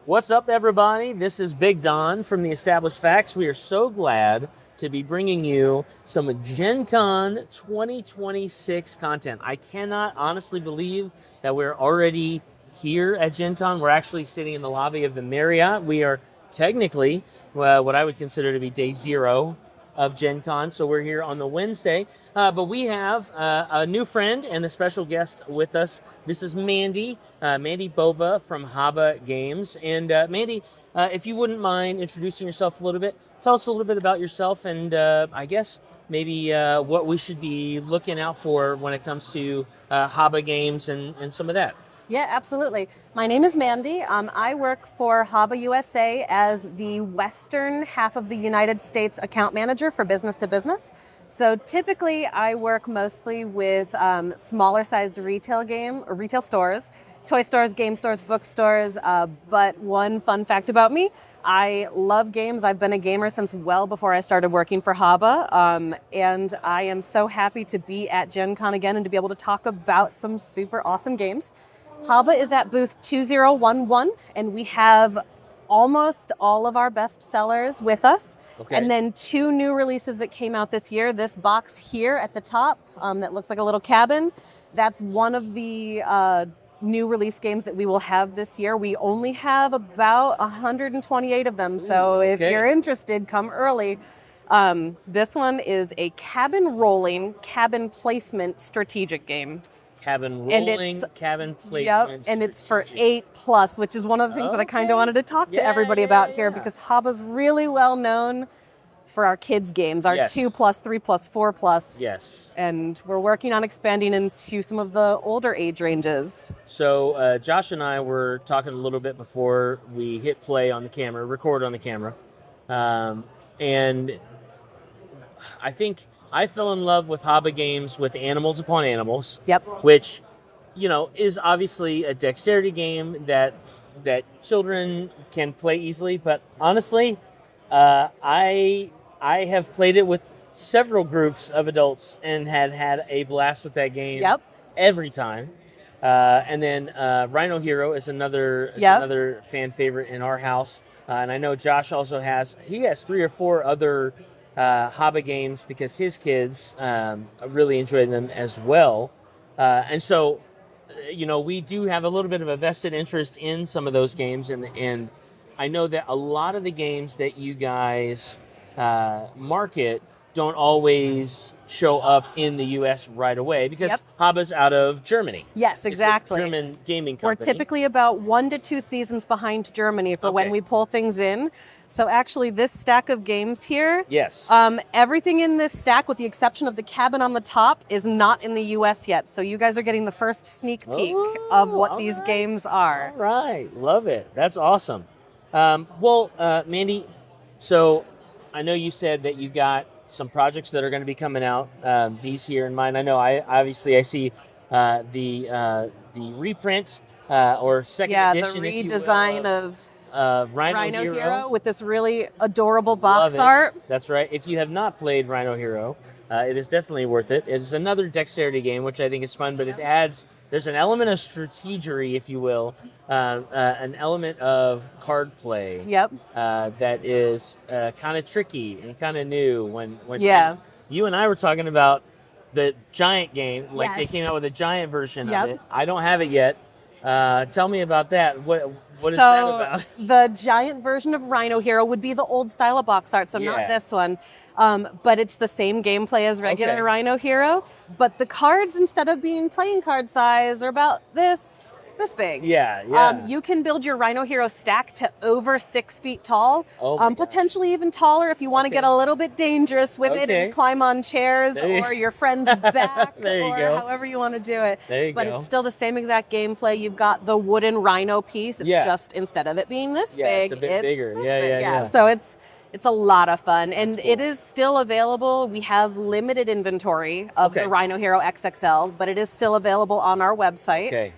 What's up, everybody? This is Big Don from the Established Facts. We are so glad to be bringing you some Gen Con 2026 content. I cannot honestly believe that we're already here at Gen Con. We're actually sitting in the lobby of the Marriott. We are technically what I would consider to be day zero of Gen Con. So we're here on the Wednesday. But we have a new friend and a special guest with us. This is Mandy Bova from Haba Games. And Mandy, if you wouldn't mind introducing yourself a little bit, tell us a little bit about yourself and I guess maybe what we should be looking out for when it comes to Haba Games and some of that. Yeah, absolutely. My name is Mandy. I work for Haba USA as the western half of the United States account manager for business to business. So typically I work mostly with smaller sized retail stores, toy stores, game stores, bookstores. But one fun fact about me, I love games. I've been a gamer since well before I started working for Haba. And I am so happy to be at Gen Con again and to be able to talk about some super awesome games. Haba is at booth 2011, and we have almost all of our best sellers with us. Okay. And then two new releases that came out this year. This box here at the top that looks like a little cabin, that's one of the new release games that we will have this year. We only have about 128 of them, so if you're interested, come early. This one is a cabin rolling, cabin placement strategic game. Cabin rolling, cabin placement. Yep, and it's for 8+, which is one of the things that I kind of wanted to talk to everybody about here, because Haba's really well known for our kids' games, our 2+, 3+, 4+. Yes. And we're working on expanding into some of the older age ranges. So Josh and I were talking a little bit before we hit play on the camera, record on the camera. And I think I fell in love with Haba Games with Animals Upon Animals. Yep. Which, is obviously a dexterity game that children can play easily. But honestly, I have played it with several groups of adults and had a blast with that game. Yep. Every time. And then Rhino Hero is another fan favorite in our house. And I know Josh also has 3 or 4 other Haba games because his kids really enjoy them as well. And so, we do have a little bit of a vested interest in some of those games. And I know that a lot of the games that you guys market don't always show up in the U.S. right away because Haba's out of Germany. Yes, exactly. It's a German gaming company. We're typically about 1 to 2 seasons behind Germany for when we pull things in. So actually this stack of games here, everything in this stack with the exception of the cabin on the top is not in the U.S. yet. So you guys are getting the first sneak peek of what these games are. All right. Love it. That's awesome. Mandy, so I know you said that you got some projects that are going to be coming out. These here in mind. I know. I see the reprint or second edition, the redesign of Rhino Hero with this really adorable box art. That's right. If you have not played Rhino Hero, it is definitely worth it. It's another dexterity game, which I think is fun, but it adds. There's an element of strategery, if you will, an element of card play. Yep. That is kind of tricky and kind of new. When you and I were talking about the giant game, they came out with a giant version of it. I don't have it yet. Tell me about that. What is that about? The giant version of Rhino Hero would be the old style of box art, so not this one. But it's the same gameplay as regular Rhino Hero. But the cards, instead of being playing card size, are about this big. You can build your Rhino Hero stack to over 6 feet tall, potentially even taller if you want to get a little bit dangerous with it and climb on chairs or your friend's back however you want to do it. It's still the same exact gameplay. You've got the wooden Rhino piece. It's just instead of it being this big, it's a bit bigger. So it's a lot of fun, and it is still available. We have limited inventory of the Rhino Hero XXL, but it is still available on our website.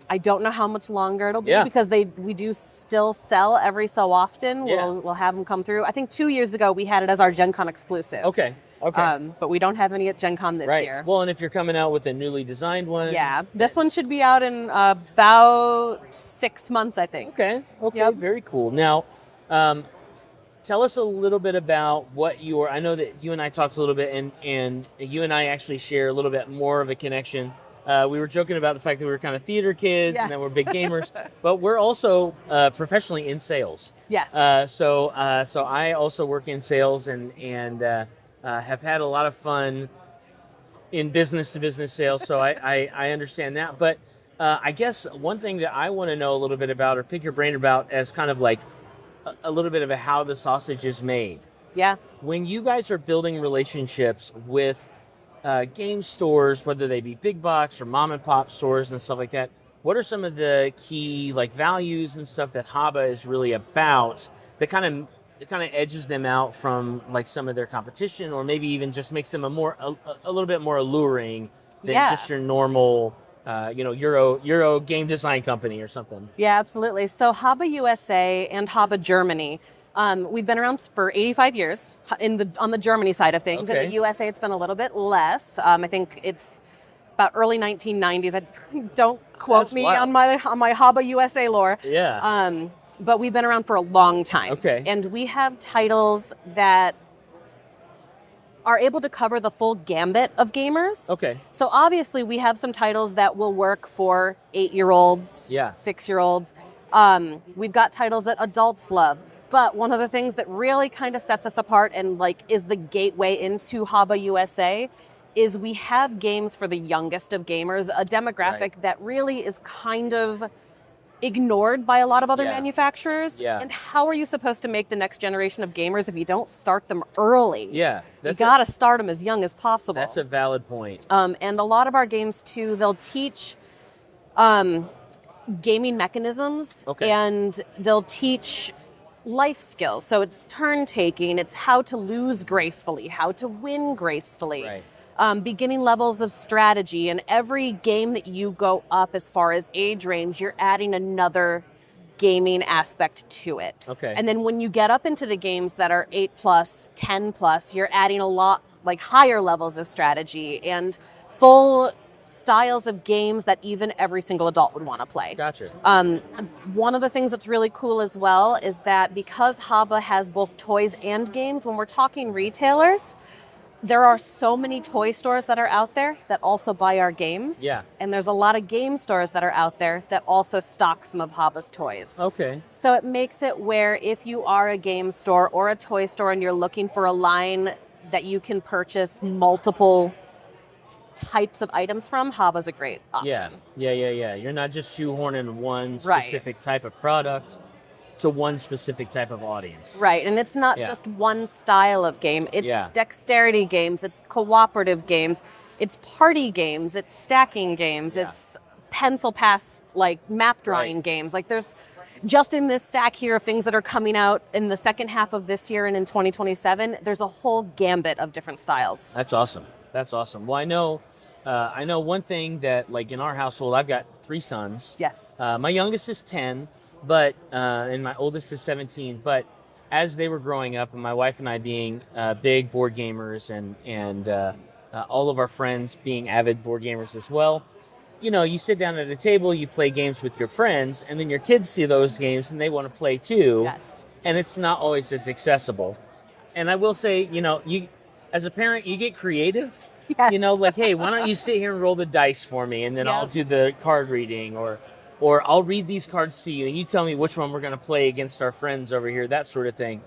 I don't know how much longer it'll be Yeah. because we do still sell every so often. Yeah. We'll have them come through. I think 2 years ago we had it as our Gen Con exclusive. Okay. But we don't have any at Gen Con this Right. year. Well, and if you're coming out with a newly designed one. Yeah. This one should be out in about 6 months, I think. Okay. Yep. Very cool. Now, tell us a little bit about what I know that you and I talked a little bit, and you and I actually share a little bit more of a connection. We were joking about the fact that we were kind of theater kids and that we're big gamers, but we're also professionally in sales. Yes. So I also work in sales and have had a lot of fun in business to business sales. So I understand that. But I guess one thing that I want to know a little bit about, or pick your brain about, as kind of like a little bit of how the sausage is made. Yeah. When you guys are building relationships with game stores, whether they be big box or mom and pop stores and stuff like that, what are some of the key like values and stuff that Haba is really about that kind of edges them out from like some of their competition, or maybe even just makes them a little bit more alluring than just your normal Euro game design company or something? Yeah, absolutely. So Haba USA and Haba Germany, we've been around for 85 years on the Germany side of things. Okay. In the USA, it's been a little bit less. I think it's about early 1990s. Don't quote me on my Haba USA lore. Yeah. But we've been around for a long time. Okay. And we have titles that are able to cover the full gambit of gamers. Okay. So obviously we have some titles that will work for 8-year-olds, Yeah. 6-year-olds. We've got titles that adults love. But one of the things that really kind of sets us apart and like is the gateway into Haba USA is we have games for the youngest of gamers, a demographic that really is kind of ignored by a lot of other manufacturers. Yeah. And how are you supposed to make the next generation of gamers if you don't start them early? Yeah. You got to start them as young as possible. That's a valid point. And a lot of our games too, they'll teach gaming mechanisms and they'll teach life skills. So it's turn taking, it's how to lose gracefully, how to win gracefully. Right. Beginning levels of strategy, and every game that you go up as far as age range, you're adding another gaming aspect to it. Okay. And then when you get up into the games that are 8+, 10+, you're adding a lot like higher levels of strategy and full styles of games that even every single adult would want to play. Gotcha. One of the things that's really cool as well is that because Haba has both toys and games, when we're talking retailers, there are so many toy stores that are out there that also buy our games. Yeah. And there's a lot of game stores that are out there that also stock some of Haba's toys. Okay. So it makes it where if you are a game store or a toy store and you're looking for a line that you can purchase multiple types of items from, Haba's a great option. Yeah. You're not just shoehorning one specific type of product to one specific type of audience. Right, and it's not just one style of game. It's dexterity games, it's cooperative games, it's party games, it's stacking games, it's pencil pass, like map drawing games. Like there's just in this stack here of things that are coming out in the second half of this year and in 2027, there's a whole gambit of different styles. That's awesome. Well, I know one thing that, like in our household, I've got 3 sons. Yes. My youngest is 10, but and my oldest is 17. But as they were growing up, and my wife and I being big board gamers, and all of our friends being avid board gamers as well, you know, you sit down at a table, you play games with your friends, and then your kids see those games and they want to play too. Yes. And it's not always as accessible. And I will say, you know, you as a parent, you get creative. Yes. You know, like, hey, why don't you sit here and roll the dice for me, and then I'll do the card reading, or I'll read these cards to you, and you tell me which one we're going to play against our friends over here, that sort of thing.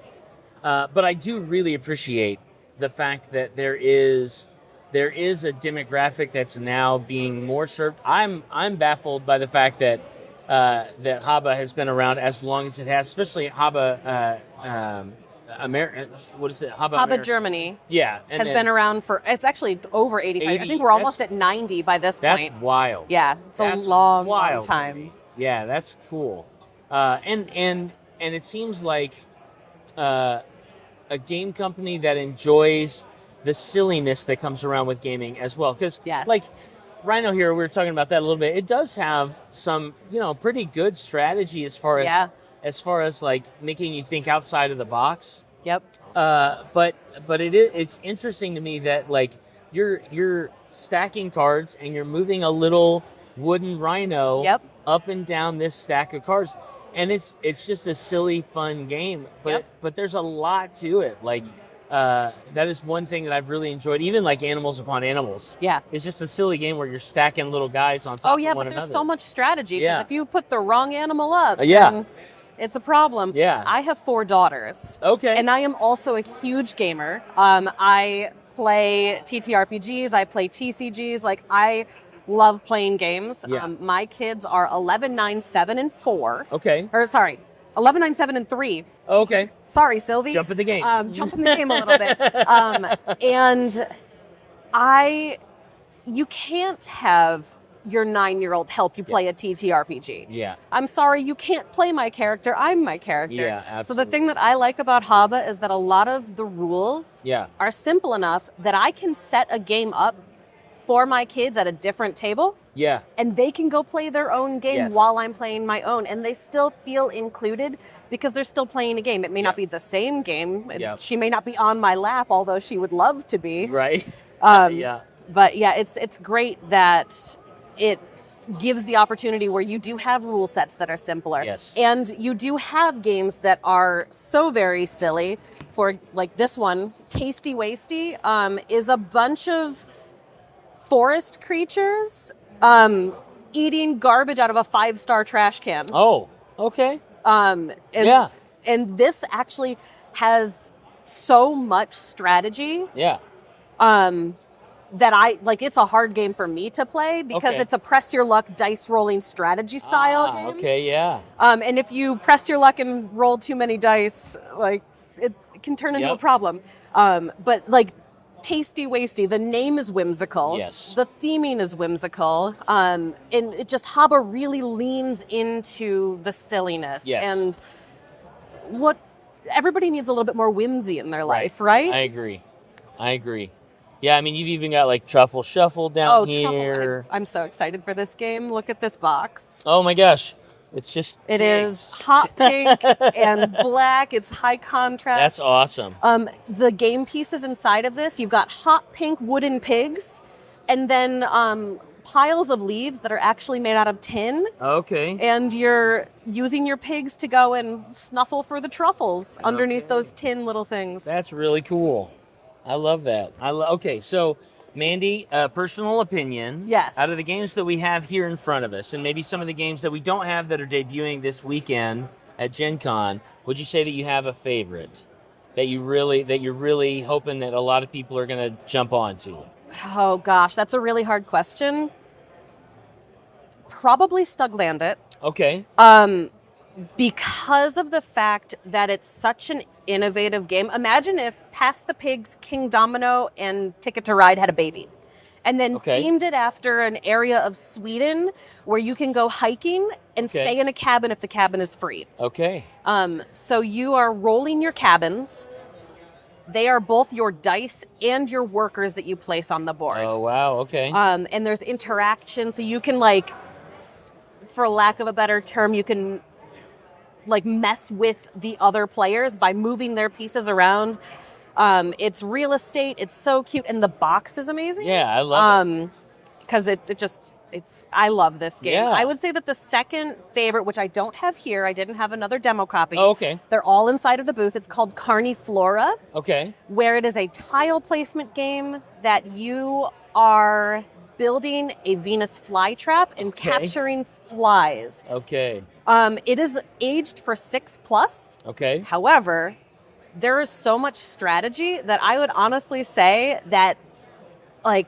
But I do really appreciate the fact that there is a demographic that's now being more served. I'm baffled by the fact that that Haba has been around as long as it has, especially Haba. What is it? Haba Germany. Yeah, has been around for, it's actually over 85. 80, I think we're almost at 90 by this point. That's wild. Yeah, it's a long time. Yeah, that's cool. And it seems like a game company that enjoys the silliness that comes around with gaming as well. Because, like, Rhino here, we were talking about that a little bit. It does have some, pretty good strategy as far as like making you think outside of the box. Yep. But it's interesting to me that like you're stacking cards and you're moving a little wooden rhino Yep. up and down this stack of cards, and it's just a silly fun game. But there's a lot to it. Like that is one thing that I've really enjoyed. Even like Animals Upon Animals. Yeah. It's just a silly game where you're stacking little guys on top of one another. Oh yeah, but there's so much strategy. Because Yeah. if you put the wrong animal up, Yeah. then it's a problem. Yeah. I have 4 daughters. Okay. And I am also a huge gamer. I play TTRPGs, I play TCGs. Like, I love playing games. Yeah. My kids are 11, 9, 7, and 4. Okay. Or sorry, 11, 9, 7, and 3. Okay. Sorry, Sylvie. Jump in the game. Jump in the game a little bit. And you can't have your 9-year-old help you play a TTRPG. Yeah. I'm sorry, you can't play my character. I'm my character. Yeah, So absolutely. the thing that I like about Haba is that a lot of the rules Yeah. are simple enough that I can set a game up for my kids at a different table, Yeah. and they can go play their own game Yes. while I'm playing my own, and they still feel included because they're still playing a game. It may not be the same game. Yeah. She may not be on my lap, although she would love to be. Right. Yeah. But yeah, it's great that it gives the opportunity where you do have rule sets that are simpler. Yes. And you do have games that are so very silly. For like this one, Tasty Wasty, is a bunch of forest creatures eating garbage out of a 5-star trash can. Oh, okay. And, Yeah. And this actually has so much strategy Yeah. that it's a hard game for me to play because Okay. it's a press your luck dice rolling strategy style game. Okay, yeah. And if you press your luck and roll too many dice, like it can turn into a Yep. problem. But like Tasty Wasty, the name is whimsical. Yes. The theming is whimsical. And it just Haba really leans into the silliness. Yes. And what everybody needs a little bit more whimsy in their life, right? I agree. Yeah, I mean, you've even got like Truffle Shuffle down here. I'm so excited for this game. Look at this box. Oh my gosh. It's just It is pigs. hot pink and black. It's high contrast. That's awesome. The game pieces inside of this, you've got hot pink wooden pigs, and then piles of leaves that are actually made out of tin. Okay. And you're using your pigs to go and snuffle for the truffles underneath those tin little things. That's really cool. I love that. Okay, so Mandy, personal opinion. Yes. Out of the games that we have here in front of us, and maybe some of the games that we don't have that are debuting this weekend at Gen Con, would you say that you have a favorite that you're really hoping that a lot of people are going to jump onto? Oh gosh, that's a really hard question. Probably Stuglandit. Okay. Because of the fact that it's such an innovative game. Imagine if Pass the Pigs, King Domino, and Ticket to Ride had a baby. And then themed it after an area of Sweden where you can go hiking and stay in a cabin if the cabin is free. Okay. So you are rolling your cabins. They are both your dice and your workers that you place on the board. Oh, wow. Okay. And there's interaction. So you can for lack of a better term, you can mess with the other players by moving their pieces around. It's real estate. It's so cute. And the box is amazing. Yeah, I love it. Because I love this game. Yeah. I would say that the second favorite, which I don't have here, I didn't have another demo copy. Oh, okay. They're all inside of the booth. It's called Carniflora, Okay. where it is a tile placement game that you are building a Venus flytrap and capturing flies. Okay. It is aged for 6+. Okay. However, there is so much strategy that I would honestly say that a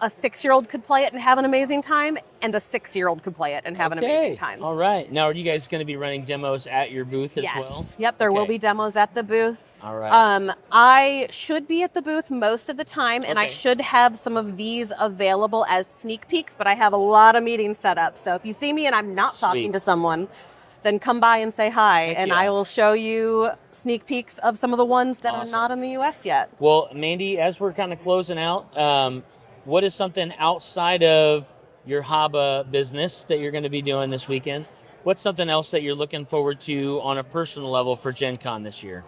6-year-old could play it and have an amazing time, and a 60-year-old could play it and have an amazing time. All right. Now, are you guys going to be running demos at your booth as well? Yep, there will be demos at the booth. All right. I should be at the booth most of the time, and I should have some of these available as sneak peeks, but I have a lot of meetings set up. So if you see me and I'm not talking to someone, then come by and say hi, and I will show you sneak peeks of some of the ones that are not in the U.S. yet. Well, Mandy, as we're kind of closing out, what is something outside of your Haba business that you're going to be doing this weekend? What's something else that you're looking forward to on a personal level for Gen Con this year?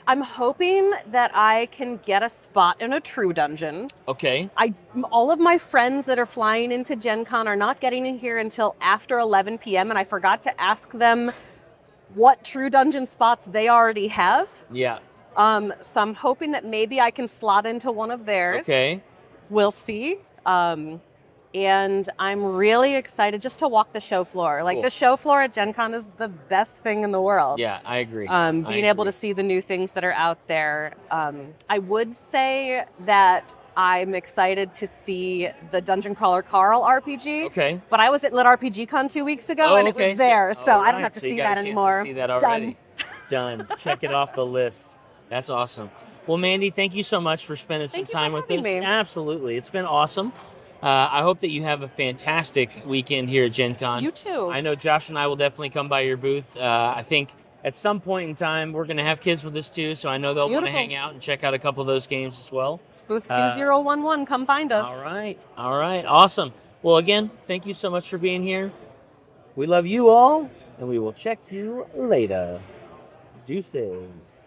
I'm hoping that I can get a spot in a true dungeon. Okay. All of my friends that are flying into Gen Con are not getting in here until after 11 p.m. and I forgot to ask them what true dungeon spots they already have. Yeah. So I'm hoping that maybe I can slot into one of theirs. Okay. We'll see. And I'm really excited just to walk the show floor. Like, Cool. the show floor at Gen Con is the best thing in the world. Yeah, I agree. Being able to see the new things that are out there. I would say that I'm excited to see the Dungeon Crawler Carl RPG. Okay. But I was at Lit RPG Con 2 weeks ago, and it was there, so I don't have to see that anymore. See that already. Done. Check it off the list. That's awesome. Well, Mandy, thank you so much for spending some time with us. Me. Absolutely. It's been awesome. I hope that you have a fantastic weekend here at Gen Con. You too. I know Josh and I will definitely come by your booth. I think at some point in time, we're going to have kids with us too, so I know they'll want to hang out and check out a couple of those games as well. Booth 2011, come find us. All right. Awesome. Well, again, thank you so much for being here. We love you all, and we will check you later. Deuces.